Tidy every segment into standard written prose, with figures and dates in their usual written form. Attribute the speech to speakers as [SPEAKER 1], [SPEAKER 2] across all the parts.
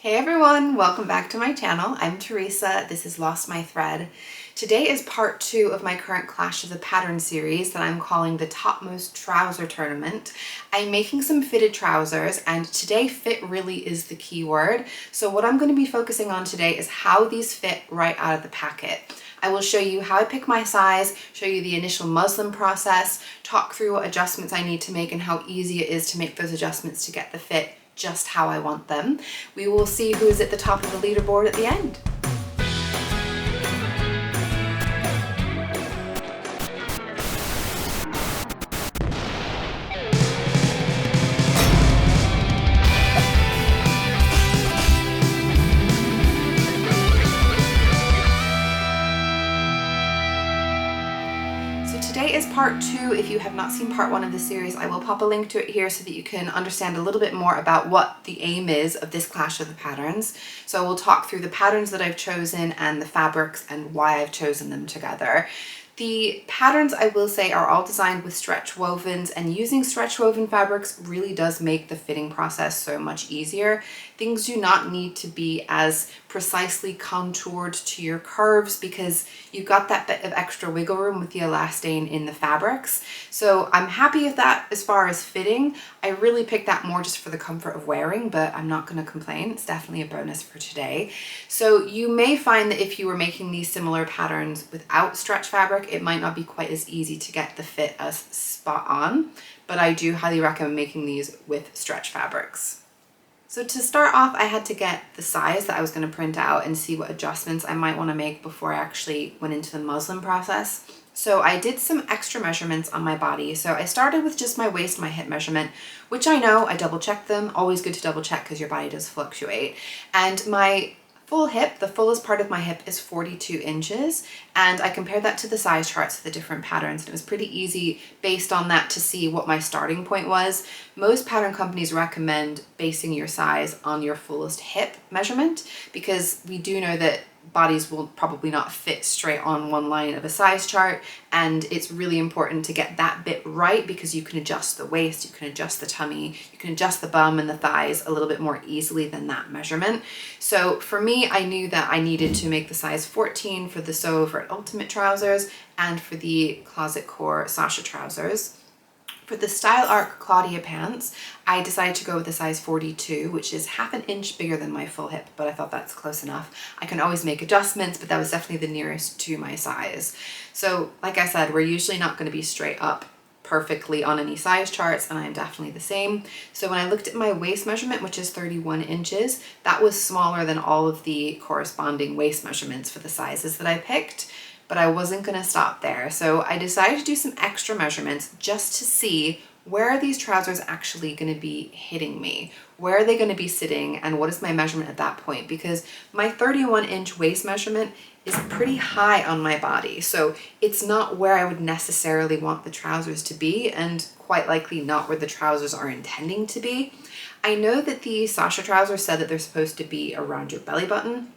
[SPEAKER 1] Hey everyone, welcome back to my channel. I'm Teresa, this is Lost My Thread. Today is part 2 of my current Clash of the Pattern series that I'm calling the Topmost Trouser Tournament. I'm making some fitted trousers and today fit really is the key word. So what I'm going to be focusing on today is how these fit right out of the packet. I will show you how I pick my size, show you the initial muslin process, talk through what adjustments I need to make and how easy it is to make those adjustments to get the fit just how I want them. We will see who's at the top of the leaderboard at the end. Today is part 2. If you have not seen part 1 of the series, I will pop a link to it here so that you can understand a little bit more about what the aim is of this Clash of the Patterns. So we'll talk through the patterns that I've chosen and the fabrics and why I've chosen them together. The patterns, I will say, are all designed with stretch wovens, and using stretch woven fabrics really does make the fitting process so much easier. Things do not need to be as precisely contoured to your curves because you've got that bit of extra wiggle room with the elastane in the fabrics. So I'm happy with that as far as fitting. I really picked that more just for the comfort of wearing, but I'm not going to complain. It's definitely a bonus for today. So you may find that if you were making these similar patterns without stretch fabric, it might not be quite as easy to get the fit as spot on, but I do highly recommend making these with stretch fabrics. So to start off, I had to get the size that I was going to print out and see what adjustments I might want to make before I actually went into the muslin process. So I did some extra measurements on my body. So I started with just my waist, my hip measurement, which I know I double checked them. Always good to double check because your body does fluctuate. And my full hip, the fullest part of my hip, is 42 inches, and I compared that to the size charts of the different patterns, and it was pretty easy based on that to see what my starting point was. Most pattern companies recommend basing your size on your fullest hip measurement because we do know that bodies will probably not fit straight on one line of a size chart, and it's really important to get that bit right because you can adjust the waist, you can adjust the tummy, you can adjust the bum and the thighs a little bit more easily than that measurement. So for me, I knew that I needed to make the size 14 for the Sew Over It Ultimate trousers and for the Closet Core Sasha Trousers. For the Style Arc Claudia Pants, I decided to go with a size 42, which is half an inch bigger than my full hip, but I thought that's close enough. I can always make adjustments, but that was definitely the nearest to my size. So like I said, we're usually not going to be straight up perfectly on any size charts, and I'm definitely the same. So when I looked at my waist measurement, which is 31 inches, that was smaller than all of the corresponding waist measurements for the sizes that I picked. But I wasn't going to stop there. So I decided to do some extra measurements just to see where are these trousers actually going to be hitting me? Where are they going to be sitting? And what is my measurement at that point? Because my 31-inch waist measurement is pretty high on my body. So it's not where I would necessarily want the trousers to be, and quite likely not where the trousers are intending to be. I know that the Sasha trousers said that they're supposed to be around your belly button.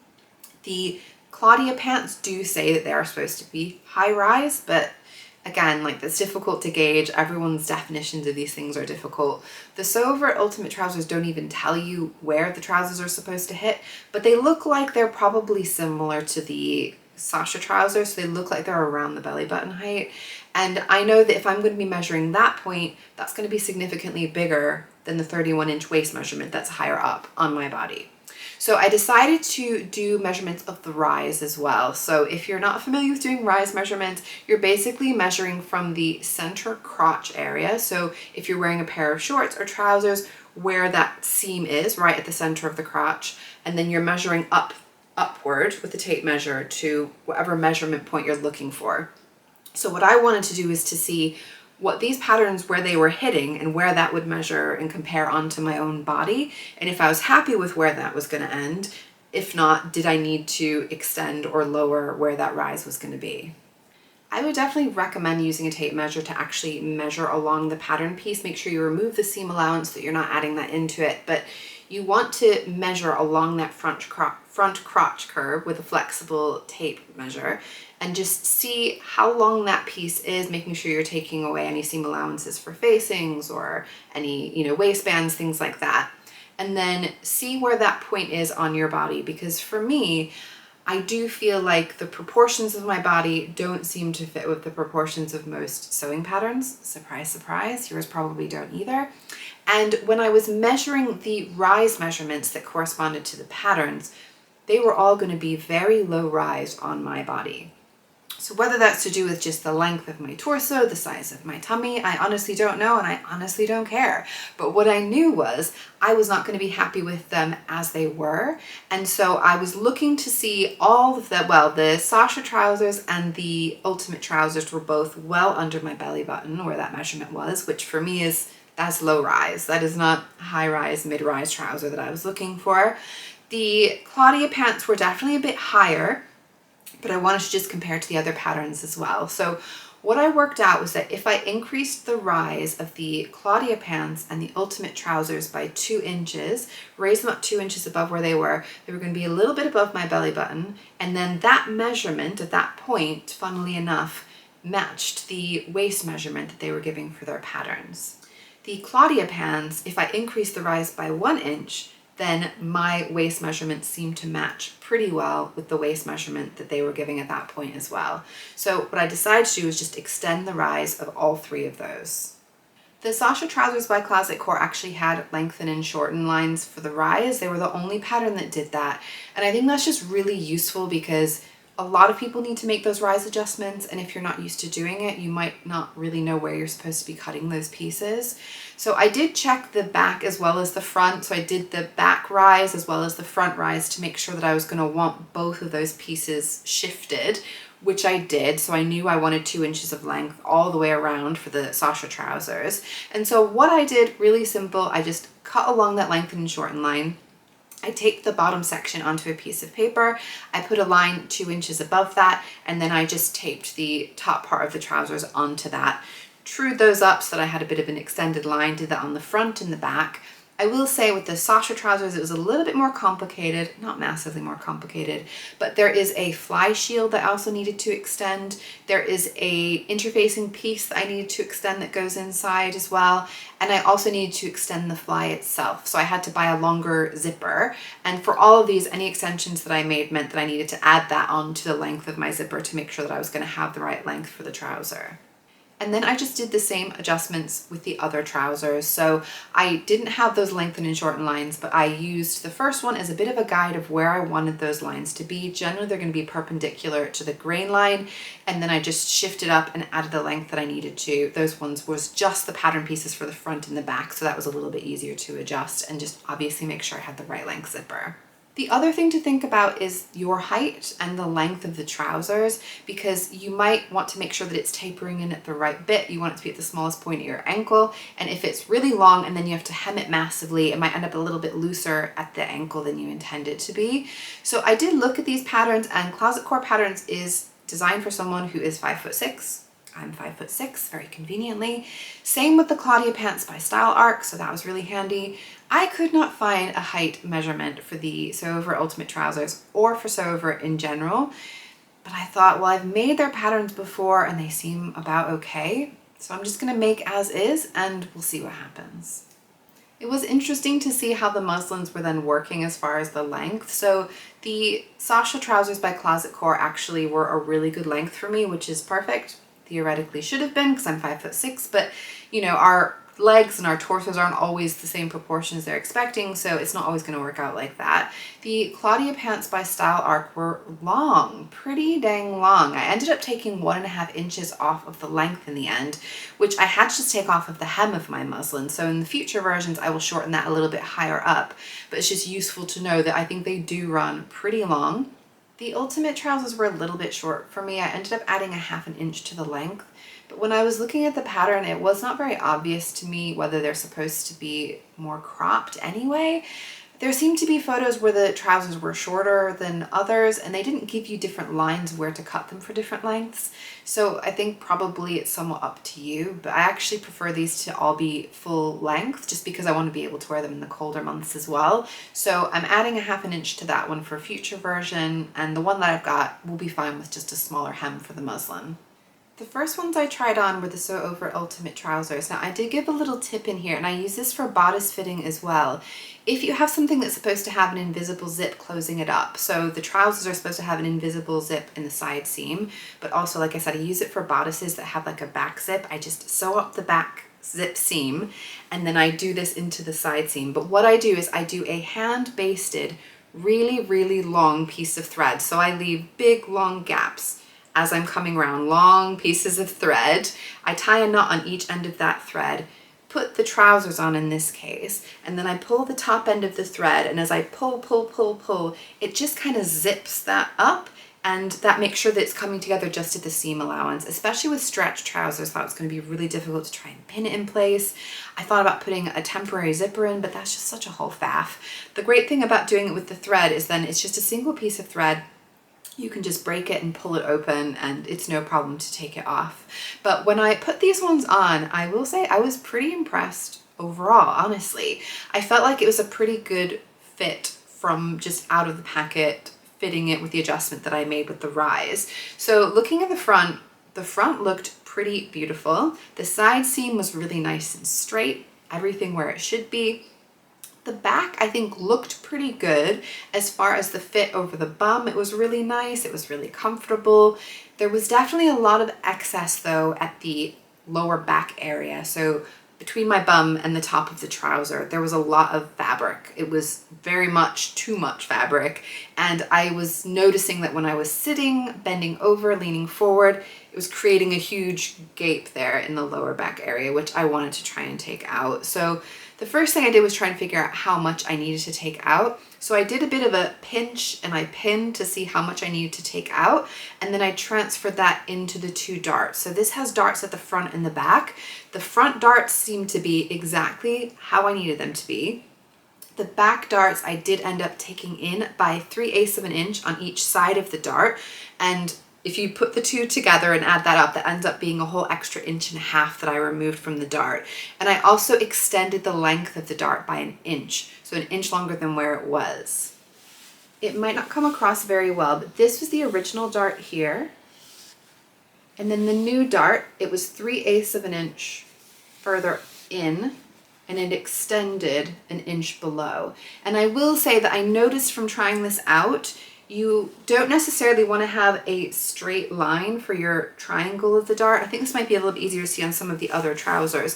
[SPEAKER 1] The Claudia Pants do say that they are supposed to be high rise, but again, like, that's difficult to gauge. Everyone's definitions of these things are difficult. The Sew Over It Ultimate trousers don't even tell you where the trousers are supposed to hit, but they look like they're probably similar to the Sasha trousers, so they look like they're around the belly button height. And I know that if I'm going to be measuring that point, that's going to be significantly bigger than the 31-inch waist measurement that's higher up on my body. So I decided to do measurements of the rise as well. So if you're not familiar with doing rise measurements, you're basically measuring from the center crotch area. So if you're wearing a pair of shorts or trousers, where that seam is, right at the center of the crotch, and then you're measuring upward with the tape measure to whatever measurement point you're looking for. So what I wanted to do is to see what these patterns, where they were hitting and where that would measure and compare onto my own body, and if I was happy with where that was going to end. If not, did I need to extend or lower where that rise was going to be? I would definitely recommend using a tape measure to actually measure along the pattern piece. Make sure you remove the seam allowance so that you're not adding that into it, but you want to measure along that front crotch curve with a flexible tape measure and just see how long that piece is, making sure you're taking away any seam allowances for facings or any, waistbands, things like that. and then see where that point is on your body, because for me, I do feel like the proportions of my body don't seem to fit with the proportions of most sewing patterns. Surprise, surprise, yours probably don't either. And when I was measuring the rise measurements that corresponded to the patterns, they were all going to be very low rise on my body. So whether that's to do with just the length of my torso, the size of my tummy, I honestly don't know, and I honestly don't care. But what I knew was I was not going to be happy with them as they were. And so I was looking to see all of the, well, the Sasha Trousers and the Ultimate Trousers were both well under my belly button where that measurement was, which for me that's low rise. That is not high rise, mid rise trouser that I was looking for. The Claudia Pants were definitely a bit higher, but I wanted to just compare to the other patterns as well. So what I worked out was that if I increased the rise of the Claudia Pants and the Ultimate Trousers by 2 inches, raised them up 2 inches above where they were going to be a little bit above my belly button. And then that measurement at that point, funnily enough, matched the waist measurement that they were giving for their patterns. The Claudia Pants, if I increased the rise by 1 inch, then my waist measurements seemed to match pretty well with the waist measurement that they were giving at that point as well. So what I decided to do was just extend the rise of all 3 of those. The Sasha Trousers by Closet Core actually had lengthen and shorten lines for the rise. They were the only pattern that did that. And I think that's just really useful because a lot of people need to make those rise adjustments, and if you're not used to doing it, you might not really know where you're supposed to be cutting those pieces. So I did check the back as well as the front. So I did the back rise as well as the front rise to make sure that I was going to want both of those pieces shifted, which I did. So I knew I wanted 2 inches of length all the way around for the Sasha Trousers. And so what I did, really simple, I just cut along that lengthen and shorten line. I taped the bottom section onto a piece of paper. I put a line 2 inches above that, and then I just taped the top part of the trousers onto that. Trued those up so that I had a bit of an extended line, did that on the front and the back. I will say with the Sasha Trousers, it was a little bit more complicated, not massively more complicated, but there is a fly shield that I also needed to extend. There is a interfacing piece that I needed to extend that goes inside as well. And I also needed to extend the fly itself. So I had to buy a longer zipper. And for all of these, any extensions that I made meant that I needed to add that on to the length of my zipper to make sure that I was going to have the right length for the trouser. And then I just did the same adjustments with the other trousers. So I didn't have those lengthen and shorten lines, but I used the first one as a bit of a guide of where I wanted those lines to be. Generally, they're going to be perpendicular to the grain line. And then I just shifted up and added the length that I needed to. Those ones was just the pattern pieces for the front and the back. So that was a little bit easier to adjust and just obviously make sure I had the right length zipper. The other thing to think about is your height and the length of the trousers, because you might want to make sure that it's tapering in at the right bit. You want it to be at the smallest point at your ankle. And if it's really long and then you have to hem it massively, it might end up a little bit looser at the ankle than you intended to be. So I did look at these patterns, and Closet Core Patterns is designed for someone who is 5'6". I'm 5'6", very conveniently. Same with the Claudia Pants by Style Arc, so that was really handy. I could not find a height measurement for the Sew Over Ultimate Trousers or for Sew Over in general, but I thought, well, I've made their patterns before and they seem about okay, so I'm just gonna make as is and we'll see what happens. It was interesting to see how the muslins were then working as far as the length. So the Sasha Trousers by Closet Core actually were a really good length for me, which is perfect. Theoretically should have been because I'm 5'6", but you know, our legs and our torsos aren't always the same proportions they're expecting, so it's not always going to work out like that. The Claudia Pants by Style Arc were long, pretty dang long. I ended up taking 1.5 inches off of the length in the end, which I had to just take off of the hem of my muslin. So in the future versions, I will shorten that a little bit higher up, but it's just useful to know that I think they do run pretty long. The Ultimate Trousers were a little bit short for me. I ended up adding 1/2 inch to the length, but when I was looking at the pattern, it was not very obvious to me whether they're supposed to be more cropped anyway. There seemed to be photos where the trousers were shorter than others, and they didn't give you different lines where to cut them for different lengths. So I think probably it's somewhat up to you, but I actually prefer these to all be full length just because I want to be able to wear them in the colder months as well. So I'm adding 1/2 inch to that one for a future version, and the one that I've got will be fine with just a smaller hem for the muslin. The first ones I tried on were the So Over It Ultimate Trousers. Now I did give a little tip in here, and I use this for bodice fitting as well. If you have something that's supposed to have an invisible zip closing it up, so the trousers are supposed to have an invisible zip in the side seam, but also, like I said, I use it for bodices that have like a back zip. I just sew up the back zip seam and then I do this into the side seam. But what I do is I do a hand basted, really long piece of thread. So I leave big long gaps as I'm coming around, long pieces of thread. I tie a knot on each end of that thread, put the trousers on in this case, and then I pull the top end of the thread, and as I pull, it just kind of zips that up, and that makes sure that it's coming together just at the seam allowance. Especially with stretch trousers, I thought it was going to be really difficult to try and pin it in place. I thought about putting a temporary zipper in, but that's just such a whole faff. The great thing about doing it with the thread is then it's just a single piece of thread. You can just break it and pull it open and it's no problem to take it off. But when I put these ones on, I will say I was pretty impressed overall, honestly. I felt like it was a pretty good fit from just out of the packet, fitting it with the adjustment that I made with the rise. So looking at the front looked pretty beautiful. The side seam was really nice and straight, everything where it should be. The back, I think, looked pretty good. As far as the fit over the bum, it was really nice. It was really comfortable. There was definitely a lot of excess though at the lower back area. So between my bum and the top of the trouser, there was a lot of fabric. It was very much too much fabric. And I was noticing that when I was sitting, bending over, leaning forward, it was creating a huge gape there in the lower back area, which I wanted to try and take out. So the first thing I did was try and figure out how much I needed to take out. So I did a bit of a pinch and I pinned to see how much I needed to take out. And then I transferred that into the two darts. So this has darts at the front and the back. The front darts seemed to be exactly how I needed them to be. The back darts I did end up taking in by 3/8 of an inch on each side of the dart. And if you put the two together and add that up, that ends up being a whole extra 1.5 inches that I removed from the dart. And I also extended the length of the dart by 1 inch, so 1 inch longer than where it was. It might not come across very well, but this was the original dart here. And then the new dart, it was 3/8 of an inch further in, and it extended 1 inch below. And I will say that I noticed from trying this out, you don't necessarily want to have a straight line for your triangle of the dart. I think this might be a little bit easier to see on some of the other trousers,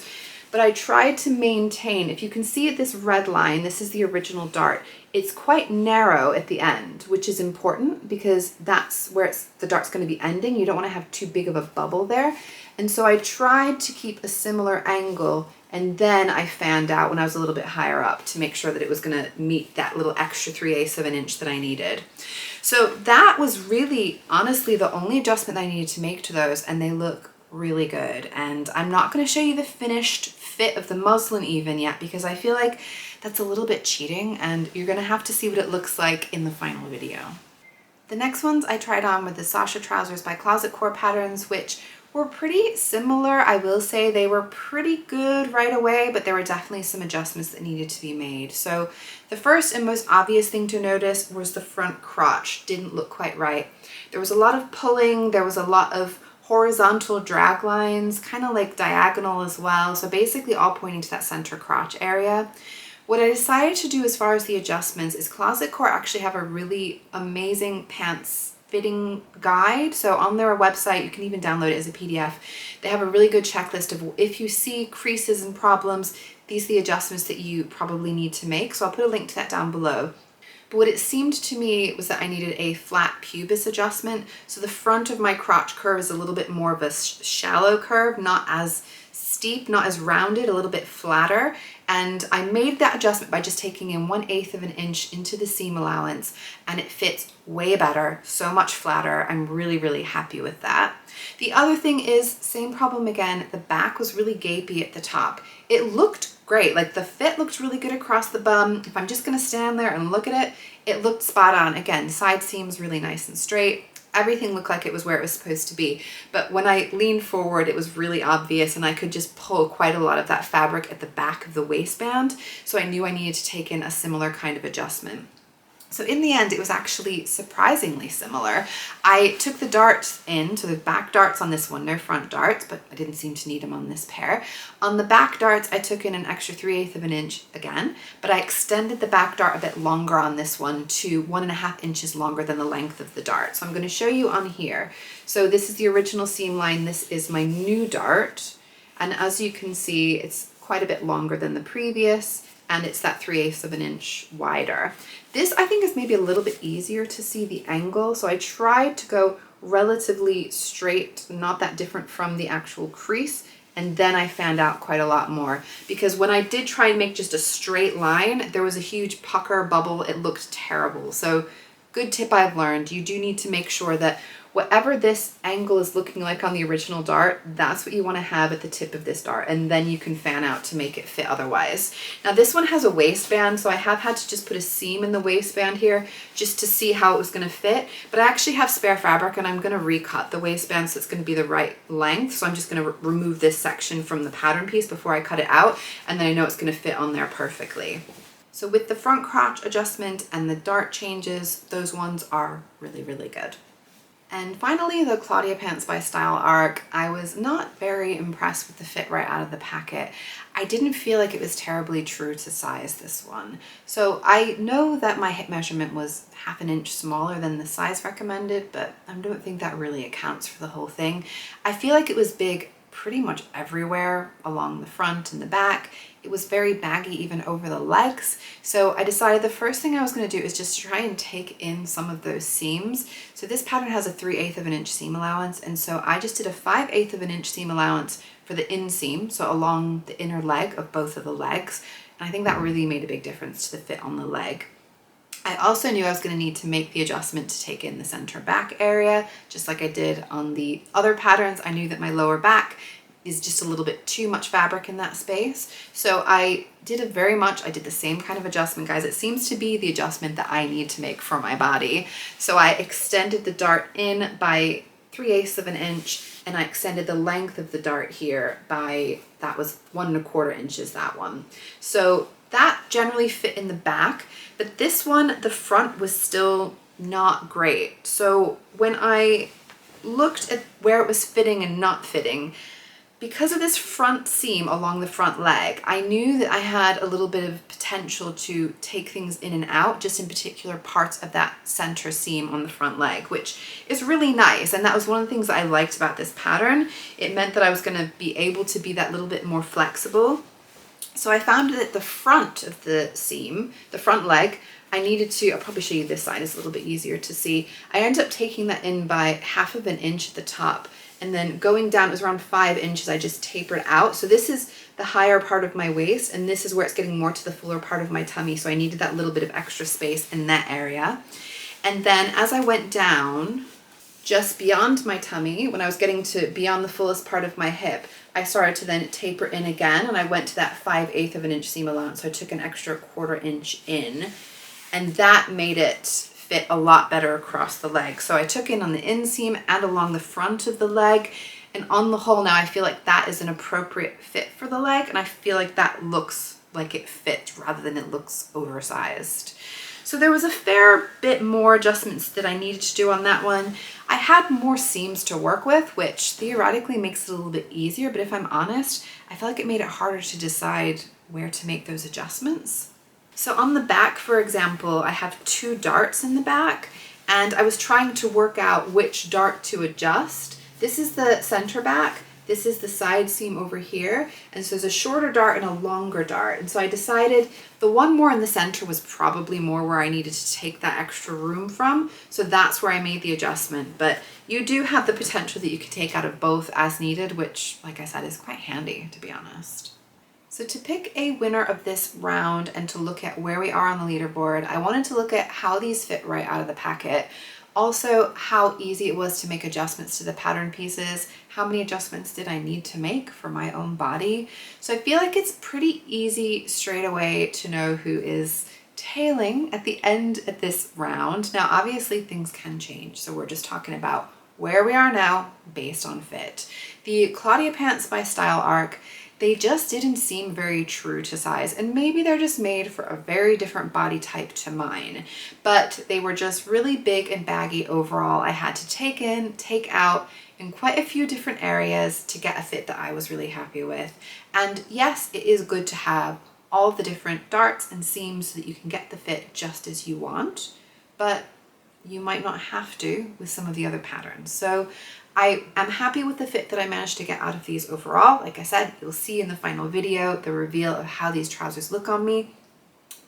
[SPEAKER 1] but I tried to maintain, if you can see at this red line, this is the original dart. It's quite narrow at the end, which is important because that's where the dart's going to be ending. You don't want to have too big of a bubble there. And so I tried to keep a similar angle, and then I fanned out when I was a little bit higher up to make sure that it was going to meet that little extra 3/8 of an inch that I needed. So that was really, honestly, the only adjustment I needed to make to those, and they look really good. And I'm not going to show you the finished fit of the muslin even yet because I feel like that's a little bit cheating, and you're going to have to see what it looks like in the final video. The next ones I tried on were the Sasha Trousers by Closet Core Patterns, which were pretty similar. I will say they were pretty good right away, but there were definitely some adjustments that needed to be made. So the first and most obvious thing to notice was the front crotch didn't look quite right. There was a lot of pulling, there was a lot of horizontal drag lines, kind of like diagonal as well. So basically all pointing to that center crotch area. What I decided to do as far as the adjustments is Closet Core actually have a really amazing pants fitting guide. So on their website, you can even download it as a PDF. They have a really good checklist of if you see creases and problems, these are the adjustments that you probably need to make. So I'll put a link to that down below. But what it seemed to me was that I needed a flat pubis adjustment. So the front of my crotch curve is a little bit more of a shallow curve, not as steep, not as rounded, a little bit flatter. And I made that adjustment by just taking in 1/8 of an inch into the seam allowance, and it fits way better, so much flatter. I'm really happy with that. The other thing is, same problem again, the back was really gapey at the top. It looked great, like the fit looked really good across the bum. If I'm just gonna stand there and look at it, it looked spot on. Again, side seams really nice and straight. Everything looked like it was where it was supposed to be. But when I leaned forward, it was really obvious, and I could just pull quite a lot of that fabric at the back of the waistband. So I knew I needed to take in a similar kind of adjustment. So in the end, it was actually surprisingly similar. I took the darts in, so the back darts on this one, no front darts, but I didn't seem to need them on this pair. On the back darts, I took in an extra 3/8 of an inch again, but I extended the back dart a bit longer on this one to 1.5 inches longer than the length of the dart. So I'm going to show you on here. So this is the original seam line. This is my new dart. And as you can see, it's quite a bit longer than the previous, and it's that 3/8 of an inch wider. This I think is maybe a little bit easier to see the angle, so I tried to go relatively straight, not that different from the actual crease, and then I found out quite a lot more, because when I did try and make just a straight line, there was a huge pucker bubble. It looked terrible. So good tip I've learned, you do need to make sure that whatever this angle is looking like on the original dart, that's what you want to have at the tip of this dart, and then you can fan out to make it fit otherwise. Now this one has a waistband, so I have had to just put a seam in the waistband here just to see how it was going to fit, but I actually have spare fabric and I'm going to recut the waistband so it's going to be the right length. So I'm just going to remove this section from the pattern piece before I cut it out, and then I know it's going to fit on there perfectly. So with the front crotch adjustment and the dart changes, those ones are really, really good. And finally, the Claudia Pants by Style Arc. I was not very impressed with the fit right out of the packet. I didn't feel like it was terribly true to size, this one. So I know that my hip measurement was 1/2 inch smaller than the size recommended, but I don't think that really accounts for the whole thing. I feel like it was big pretty much everywhere along the front and the back. It was very baggy even over the legs. So I decided the first thing I was going to do is just try and take in some of those seams. So this pattern has a 3/8 of an inch seam allowance, and so I just did a 5/8 of an inch seam allowance for the inseam, so along the inner leg of both of the legs. And I think that really made a big difference to the fit on the leg. I also knew I was going to need to make the adjustment to take in the center back area, just like I did on the other patterns. I knew that my lower back is just a little bit too much fabric in that space. So I did the same kind of adjustment, guys. It seems to be the adjustment that I need to make for my body. So I extended the dart in by 3/8 of an inch, and I extended the length of the dart here by, that was 1.25 inches, that one. So that generally fit in the back, but this one, the front was still not great. So when I looked at where it was fitting and not fitting, because of this front seam along the front leg, I knew that I had a little bit of potential to take things in and out, just in particular parts of that center seam on the front leg, which is really nice. And that was one of the things that I liked about this pattern. It meant that I was going to be able to be that little bit more flexible. So I found that the front of the seam, the front leg, I needed to, I'll probably show you this side, it's a little bit easier to see. I ended up taking that in by 1/2 inch at the top, and then going down, it was around 5 inches, I just tapered out. So this is the higher part of my waist, and this is where it's getting more to the fuller part of my tummy. So I needed that little bit of extra space in that area. And then as I went down, just beyond my tummy, when I was getting to beyond the fullest part of my hip, I started to then taper in again, and I went to that 5/8 of an inch seam allowance. So I took an extra 1/4 inch in, and that made it fit a lot better across the leg. So I took in on the inseam and along the front of the leg, and on the whole now I feel like that is an appropriate fit for the leg, and I feel like that looks like it fits rather than it looks oversized. So there was a fair bit more adjustments that I needed to do on that one. I had more seams to work with, which theoretically makes it a little bit easier, but if I'm honest, I felt like it made it harder to decide where to make those adjustments. So on the back, for example, I have 2 darts in the back, and I was trying to work out which dart to adjust. This is the center back, this is the side seam over here, and so there's a shorter dart and a longer dart. And so I decided the one more in the center was probably more where I needed to take that extra room from, so that's where I made the adjustment. But you do have the potential that you could take out of both as needed, which, like I said, is quite handy, to be honest. So to pick a winner of this round and to look at where we are on the leaderboard, I wanted to look at how these fit right out of the packet. Also, how easy it was to make adjustments to the pattern pieces. How many adjustments did I need to make for my own body? So I feel like it's pretty easy straight away to know who is tailing at the end of this round. Now, obviously things can change, so we're just talking about where we are now based on fit. The Claudia Pants by Style Arc they just didn't seem very true to size, and maybe they're just made for a very different body type to mine, but they were just really big and baggy overall. I had to take in, take out in quite a few different areas to get a fit that I was really happy with. And yes, it is good to have all the different darts and seams so that you can get the fit just as you want, but you might not have to with some of the other patterns. So I am happy with the fit that I managed to get out of these overall. Like I said, you'll see in the final video the reveal of how these trousers look on me,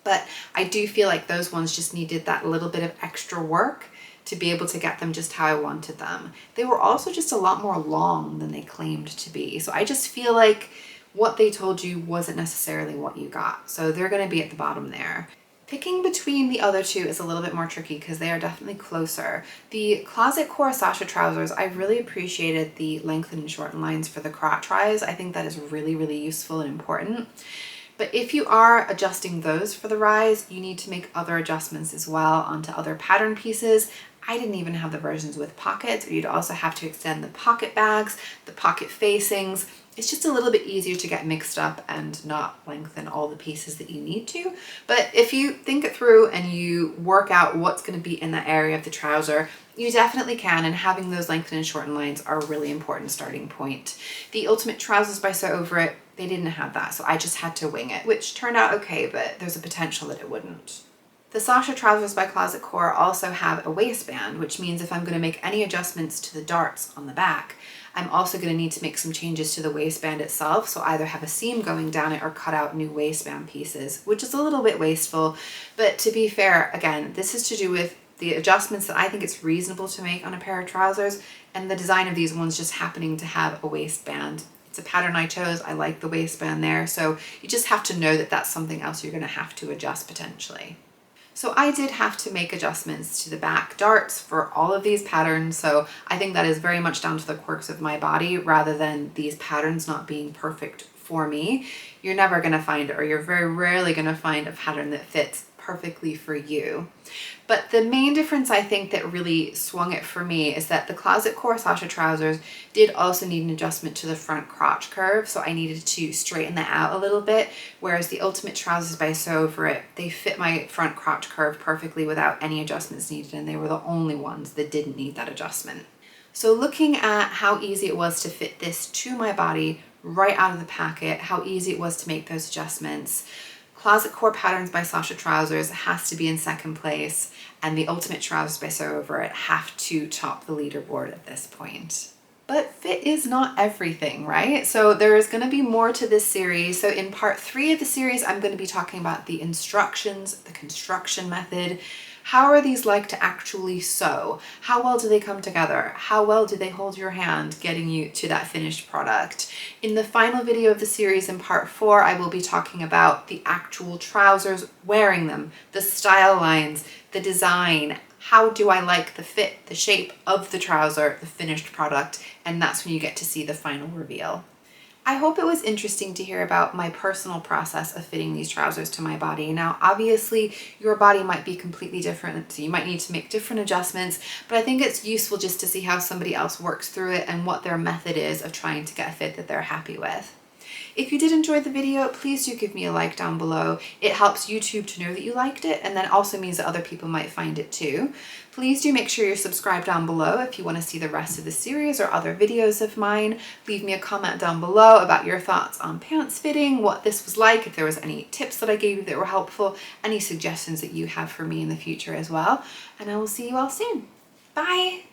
[SPEAKER 1] but I do feel like those ones just needed that little bit of extra work to be able to get them just how I wanted them. They were also just a lot more long than they claimed to be. So I just feel like what they told you wasn't necessarily what you got. So they're gonna be at the bottom there. Picking between the other two is a little bit more tricky because they are definitely closer. The Closet Core Sasha Trousers, I really appreciated the lengthen and shorten lines for the crotch rise. I think that is really, really useful and important. But if you are adjusting those for the rise, you need to make other adjustments as well onto other pattern pieces. I didn't even have the versions with pockets, or you'd also have to extend the pocket bags, the pocket facings. It's just a little bit easier to get mixed up and not lengthen all the pieces that you need to. But if you think it through and you work out what's going to be in that area of the trouser, you definitely can, and having those lengthen and shorten lines are a really important starting point. The Ultimate Trousers by Sew Over It, they didn't have that, so I just had to wing it, which turned out okay, but there's a potential that it wouldn't. The Sasha Trousers by Closet Core also have a waistband, which means if I'm going to make any adjustments to the darts on the back, I'm also going to need to make some changes to the waistband itself, so either have a seam going down it or cut out new waistband pieces, which is a little bit wasteful. But to be fair, again, this is to do with the adjustments that I think it's reasonable to make on a pair of trousers, and the design of these ones just happening to have a waistband. It's a pattern I chose, I like the waistband there, so you just have to know that that's something else you're going to have to adjust potentially. So I did have to make adjustments to the back darts for all of these patterns, so I think that is very much down to the quirks of my body rather than these patterns not being perfect for me. You're never going to find, or you're very rarely going to find, a pattern that fits perfectly for you. But the main difference I think that really swung it for me is that the Closet Core Sasha Trousers did also need an adjustment to the front crotch curve, so I needed to straighten that out a little bit, whereas the Ultimate Trousers by Sew Over It, they fit my front crotch curve perfectly without any adjustments needed, and they were the only ones that didn't need that adjustment. So looking at how easy it was to fit this to my body right out of the packet, how easy it was to make those adjustments, Closet Core Patterns by Sasha Trousers has to be in second place, and the Ultimate Trousers by Sew Over It have to top the leaderboard at this point. But fit is not everything, right? So there is going to be more to this series. So in part 3 of the series, I'm going to be talking about the instructions, the construction method. How are these like to actually sew? How well do they come together? How well do they hold your hand getting you to that finished product? In the final video of the series in part 4, I will be talking about the actual trousers, wearing them, the style lines, the design. How do I like the fit, the shape of the trouser, the finished product? And that's when you get to see the final reveal. I hope it was interesting to hear about my personal process of fitting these trousers to my body. Now, obviously, your body might be completely different, so you might need to make different adjustments, but I think it's useful just to see how somebody else works through it and what their method is of trying to get a fit that they're happy with. If you did enjoy the video, please do give me a like down below. It helps YouTube to know that you liked it, and then also means that other people might find it too. Please do make sure you're subscribed down below if you want to see the rest of the series or other videos of mine. Leave me a comment down below about your thoughts on pants fitting, what this was like, if there was any tips that I gave you that were helpful, any suggestions that you have for me in the future as well. And I will see you all soon. Bye!